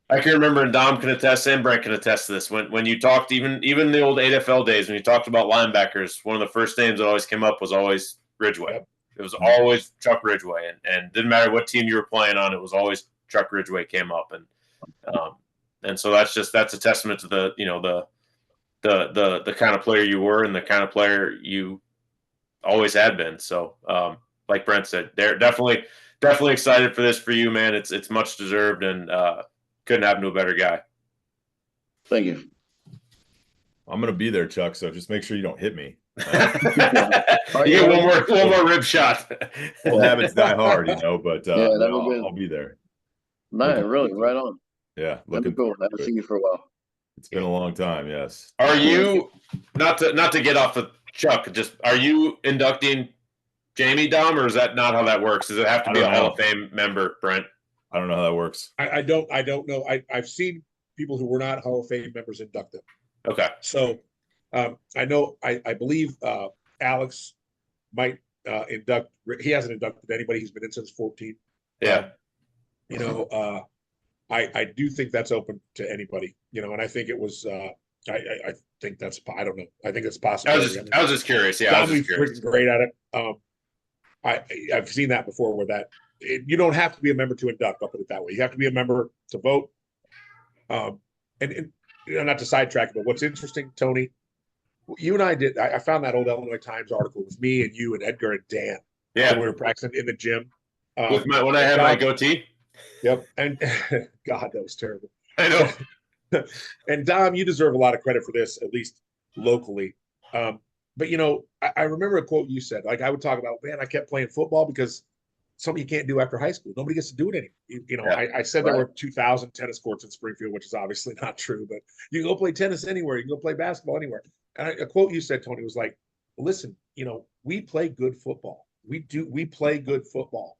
I can remember, and Dom can attest, and Brent can attest to this. When you talked, even the old AFL days, when you talked about linebackers, one of the first names that always came up was always Ridgeway. It was always Chuck Ridgeway, and didn't matter what team you were playing on, it was always Chuck Ridgeway came up, and so that's a testament to the kind of player you were and the kind of player you always had been. So, like Brent said, they're definitely excited for this for you, man. It's much deserved, and couldn't happen to a better guy. Thank you. I'm gonna be there, Chuck. So just make sure you don't hit me. You get one more rib shot. Well, habits die hard, but I'll be there. Man, really, right on. Yeah, looking cool. I haven't seen you for a while. It's been a long time. Yes. Are you not to get off of Chuck? Just are you inducting Jamie, Dom, or is that not how that works? Does it have to be a Hall of Fame member, Brent? I don't know how that works. I don't know. I've seen people who were not Hall of Fame members induct them. Okay. So I know I believe Alex might induct. He hasn't inducted anybody. He's been in since 14. Yeah. I do think that's open to anybody. And I think it was I think that's, I don't know. I think it's possible. I was just curious. Yeah, I was just curious. Freaking great at it. I've seen that before where you don't have to be a member to induct. I'll put it that way. You have to be a member to vote. And not to sidetrack, but what's interesting, Tony, you and I found that old Illinois Times article with me and you and Edgar and Dan. Yeah. When we were practicing in the gym. When I had my goatee. Yep. And God, that was terrible. I know. And Dom, you deserve a lot of credit for this, at least locally. But I remember a quote you said. Like I would talk about, man, I kept playing football because something you can't do after high school. Nobody gets to do it anymore. I said there were 2,000 tennis courts in Springfield, which is obviously not true. But you can go play tennis anywhere. You can go play basketball anywhere. And a quote you said, Tony, was like, "Listen, we play good football. We play good football."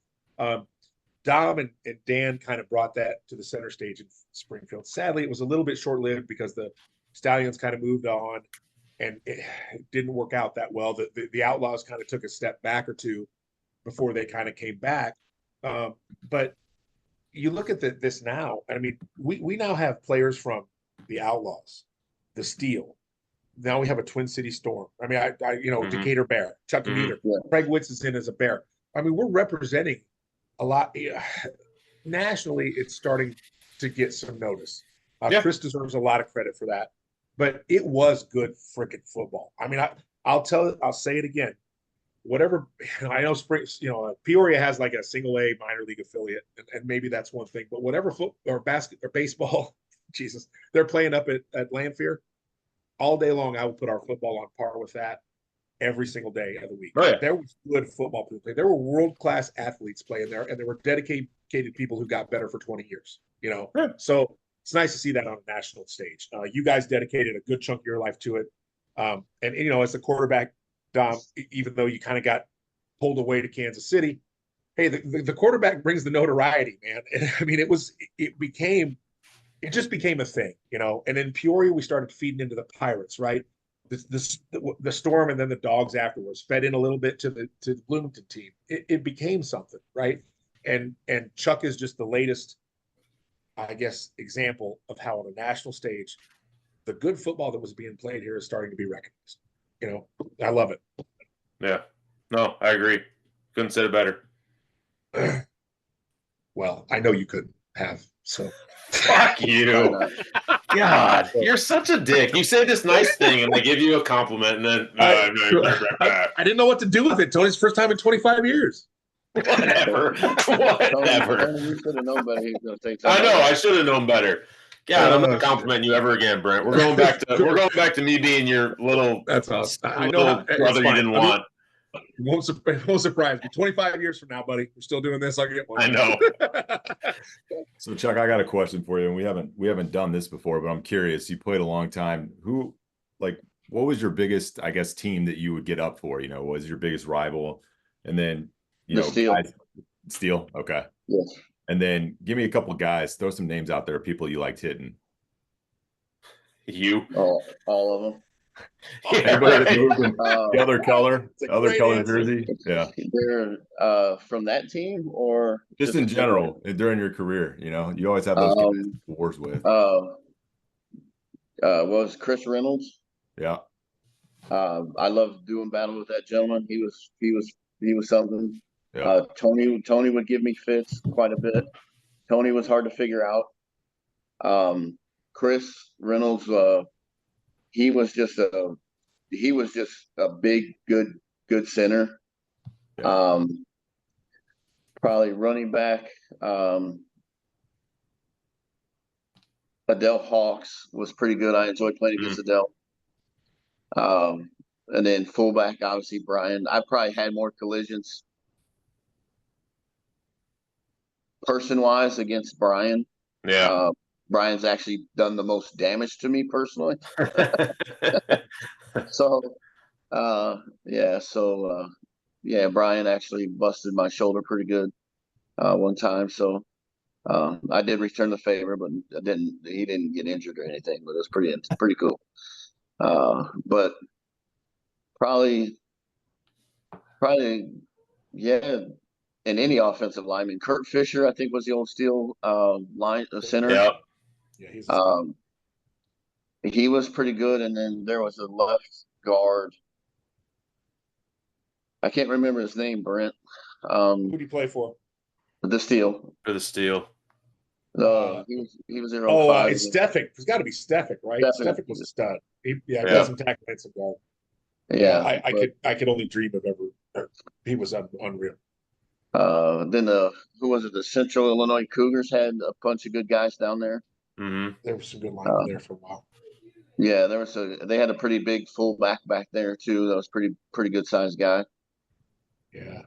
Dom and Dan kind of brought that to the center stage in Springfield. Sadly, it was a little bit short-lived because the Stallions kind of moved on, and it didn't work out that well. The Outlaws kind of took a step back or two before they kind of came back. But you look at this now, I mean, we now have players from the Outlaws, the Steel. Now we have a Twin City Storm. I mean, Decatur Bear, Chuck Meter, Craig Witz is in as a Bear. I mean, we're representing a lot. Nationally, it's starting to get some notice. Chris deserves a lot of credit for that. But it was good freaking football. I mean, I'll say it again. Whatever, I know Peoria has like a single A minor league affiliate, and maybe that's one thing. But whatever baseball, Jesus, they're playing up at Lanphier. All day long, I would put our football on par with that every single day of the week. Oh, yeah. There was good football play. There were world-class athletes playing there, and there were dedicated people who got better for 20 years. So it's nice to see that on a national stage. You guys dedicated a good chunk of your life to it. And as a quarterback, Dom, even though you kind of got pulled away to Kansas City, hey, the quarterback brings the notoriety, man. And, I mean, it just became a thing, and in Peoria, we started feeding into the Pirates, right? The Storm and then the Dogs afterwards fed in a little bit to the Bloomington team. It became something, right? And Chuck is just the latest, I guess, example of how on a national stage, the good football that was being played here is starting to be recognized. I love it. Yeah. No, I agree. Couldn't say it better. Well, I know you couldn't have, so. Fuck you. God, you're such a dick. You say this nice thing and they give you a compliment and then I didn't know what to do with it. Tony's first time in 25 years. Whatever. You should have known better. I know, I should have known better. God, I'm not complimenting you ever again, Brent. We're going back to me being your little that's awesome. I know brother you didn't want. It won't surprise me. 25 years from now, buddy, we're still doing this. I'll get one. I know. So, Chuck, I got a question for you, and we haven't done this before, but I'm curious. You played a long time. What was your biggest, I guess, team that you would get up for? What was your biggest rival? And then, Steel. Okay. Yes. And then give me a couple of guys. Throw some names out there of people you liked hitting. You? All of them. Yeah, right. The other color jersey. Yeah. They're from that team or just in general during your career. You always have those guys wars with. Was Chris Reynolds? Yeah. I loved doing battle with that gentleman. He was something. Yeah. Tony would give me fits quite a bit. Tony was hard to figure out. Chris Reynolds, he was just a big, good center. Yeah. Probably running back. Adele Hawks was pretty good. I enjoyed playing against Adele. And then fullback, obviously Brian. I probably had more collisions person-wise against Brian. Yeah. Brian's actually done the most damage to me personally. Brian actually busted my shoulder pretty good one time. So I did return the favor, but he didn't get injured or anything, but it was pretty cool. But probably, yeah. And any offensive lineman, Kurt Fisher, I think, was the old Steel center. Yeah. Yeah, he's He was pretty good, and then there was a left guard. I can't remember his name, Brent. Who did he play for? The Steel. For the Steel. He was in Oh, 05. it's Stefik. It's got to be Stefik, right? Stefik was a stud. He got some tackle and some guard. Yeah, I could only dream of ever. He was unreal. Then who was it? The Central Illinois Cougars had a bunch of good guys down there. Mm-hmm. There was some good linemen there for a while. Yeah, they had a pretty big fullback back there too. That was pretty good sized guy. Yeah.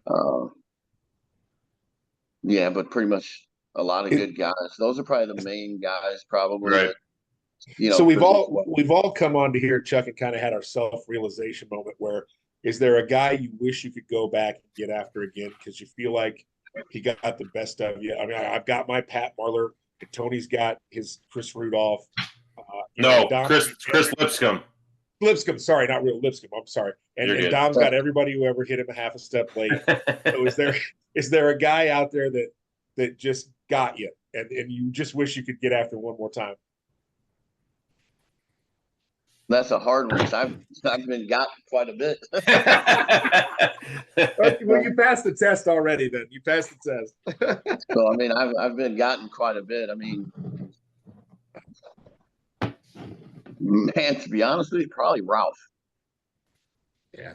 Yeah, but pretty much a lot of good guys. Those are probably the main guys, probably. Right. That, so we've all come on to here, Chuck, and kind of had our self-realization moment where is there a guy you wish you could go back and get after again because you feel like he got the best of you? I mean, I've got my Pat Marler, and Tony's got his Chris Rudolph. Chris Lipscomb. Lipscomb, sorry, not real Lipscomb. I'm sorry. And Dom's got everybody who ever hit him a half a step late. So is there a guy out there that just got you and you just wish you could get after one more time? That's a hard one. I've been got quite a bit. Well, you passed the test already. Then you passed the test. So I mean, I've been gotten quite a bit. I mean, man, to be honest with you, probably Ralph. Yeah.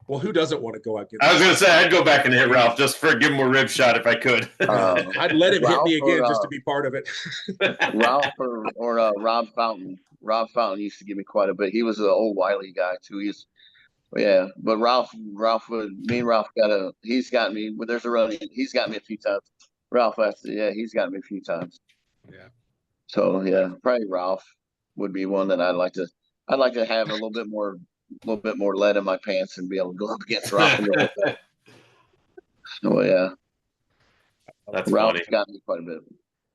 Well, who doesn't want to go out? I was going to say I'd go back and hit Ralph just for give him a rib shot if I could. I'd let him hit me again just to be part of it. Ralph or Rob Fountain. Rob Fountain used to give me quite a bit. He was an old Wiley guy too. But Ralph he's got me. But there's a run. He's got me a few times. He's got me a few times. Yeah. So yeah, probably Ralph would be one that I'd like to have a little bit more lead in my pants and be able to go up against Ralph. So yeah, that's Ralph's funny. got me quite a bit.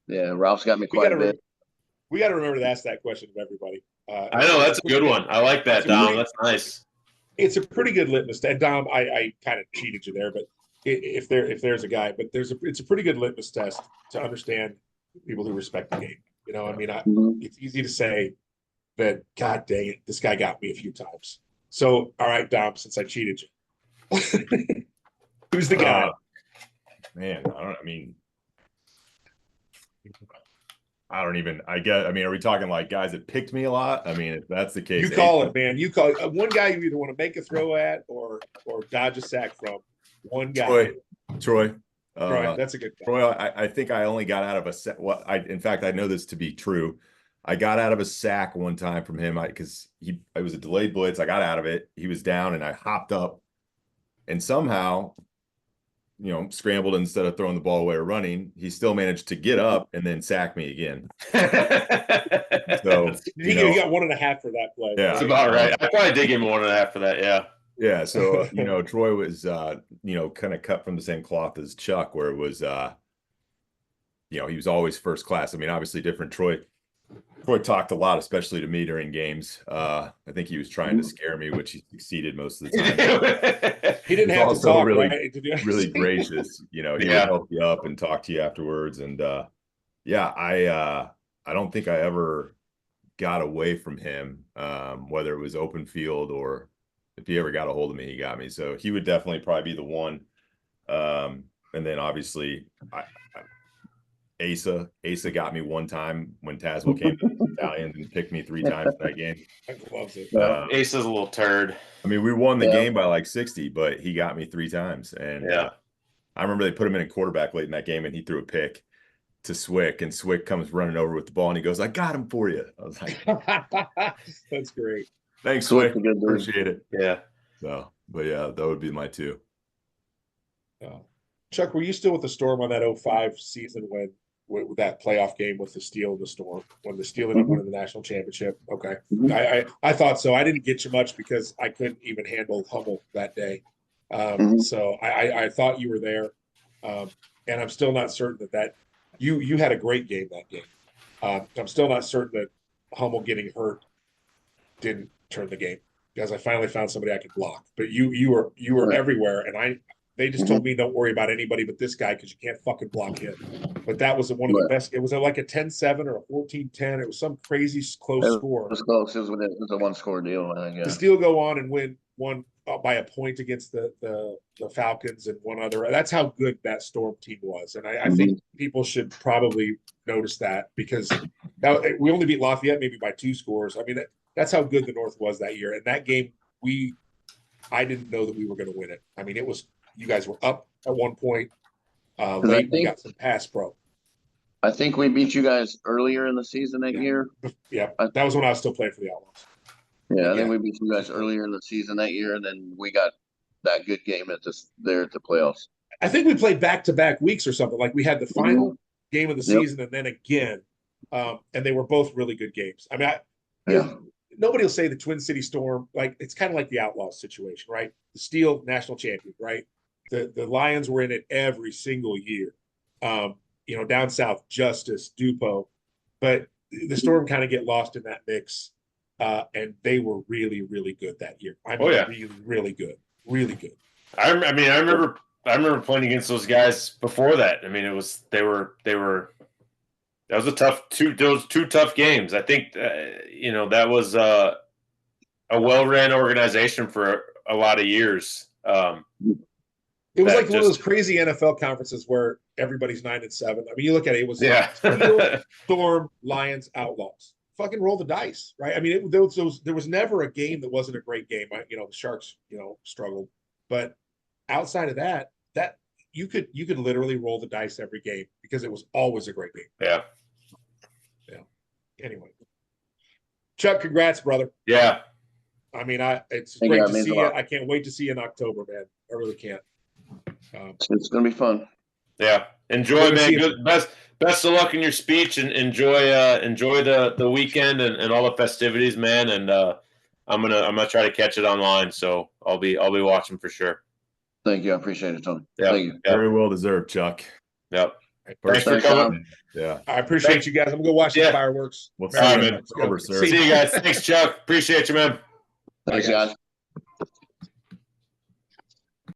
Yeah, Ralph's got me quite a bit. We got to remember to ask that question of everybody. I know that's a good one. I like that, Dom. That's nice. It's a pretty good litmus test. Dom, I kind of cheated you there, but if there's a guy, but it's a pretty good litmus test to understand people who respect the game. You know, I mean, it's easy to say that, God dang it, this guy got me a few times. So, all right, Dom, since I cheated you, who's the guy? Man, are we talking like guys that picked me a lot? I mean, if that's the case, you call it, man. You call it one guy you either want to make a throw at or dodge a sack from. One guy. Troy. That's a good guy. Troy, I think I only got out of a sack. In fact, I know this to be true. I got out of a sack one time from him because it was a delayed blitz. I got out of it. He was down, and I hopped up, and somehow, scrambled instead of throwing the ball away or running. He still managed to get up and then sack me again. So you got 1.5 for that play. Yeah, that's about right. I probably did give him 1.5 for that. Yeah. Yeah. So, Troy was, kind of cut from the same cloth as Chuck, where it was, he was always first class. I mean, obviously different. Troy talked a lot, especially to me during games. I think he was trying to scare me, which he succeeded most of the time. He didn't have to talk, really, right? really gracious. He would help you up and talk to you afterwards. And I don't think I ever got away from him, whether it was open field or if he ever got a hold of me, he got me. So he would definitely probably be the one. And then obviously Asa got me one time when Tazewell came to the Italians and picked me 3 times in that game. I love it. Asa's a little turd. I mean, we won the game by like 60, but he got me 3 times. And I remember they put him in a quarterback late in that game, and he threw a pick to Swick, and Swick comes running over with the ball, and he goes, "I got him for you." I was like, "That's great. Thanks, Swick. Appreciate it." Yeah. So, but yeah, that would be my 2. Chuck, were you still with the Storm on that 05 season with that playoff game with the Steel and the Storm when the Steel ended up winning the national championship? Okay. I thought so. I didn't get you much because I couldn't even handle Hummel that day. So I thought you were there. And I'm still not certain that you had a great game that game. I'm still not certain that Hummel getting hurt didn't turn the game because I finally found somebody I could block. But you were everywhere, and They just told me don't worry about anybody but this guy because you can't fucking block him. But that was one of the best. It was like a 10-7 or a 14-10. It was some crazy close score. It was close. It was a one-score deal, I think. Yeah. To still go on and win one by a point against the Falcons and one other. That's how good that Storm team was. And I think people should probably notice that because we only beat Lafayette maybe by 2 scores. I mean, that's how good the North was that year. And that game, I didn't know that we were going to win it. I mean, you guys were up at one point. Late, we got some pass pro. I think we beat you guys earlier in the season that year. Yeah, that was when I was still playing for the Outlaws. Yeah, I think we beat you guys earlier in the season that year, and then we got that good game at the playoffs. I think we played back-to-back weeks or something. Like we had the final game of the season and then again, and they were both really good games. I mean, nobody will say the Twin City Storm, like it's kind of like the Outlaws situation, right? The Steel national champion, right? The Lions were in it every single year. Down south, Justice, Dupo, but the Storm kind of get lost in that mix. And they were really, really good that year. Really, really good, really good. I remember playing against those guys before that. I mean, they were. That was those 2 tough games. I think that was a well-ran organization for a lot of years. It was like one of those crazy NFL conferences where everybody's 9-7. I mean, you look at it; it was Steel, Storm, Lions, Outlaws. Fucking roll the dice, right? I mean, there was never a game that wasn't a great game. The Sharks, struggled, but outside of that you could literally roll the dice every game because it was always a great game. Yeah. Anyway, Chuck, congrats, brother. Yeah. I mean, it's great to see you. I can't wait to see you in October, man. I really can't. It's gonna be fun. Yeah, enjoy, man. Good, best of luck in your speech, and enjoy the weekend and all the festivities, man. And I'm gonna try to catch it online, so I'll be watching for sure. Thank you, I appreciate it, Tony. Yeah, thank you. Very well deserved, Chuck. Yep. Thanks for coming. Yeah, I appreciate you guys. I'm gonna go watch the fireworks. We'll see you, man. October, sir. See you guys. Thanks, Chuck. Appreciate you, man. Thanks, guys.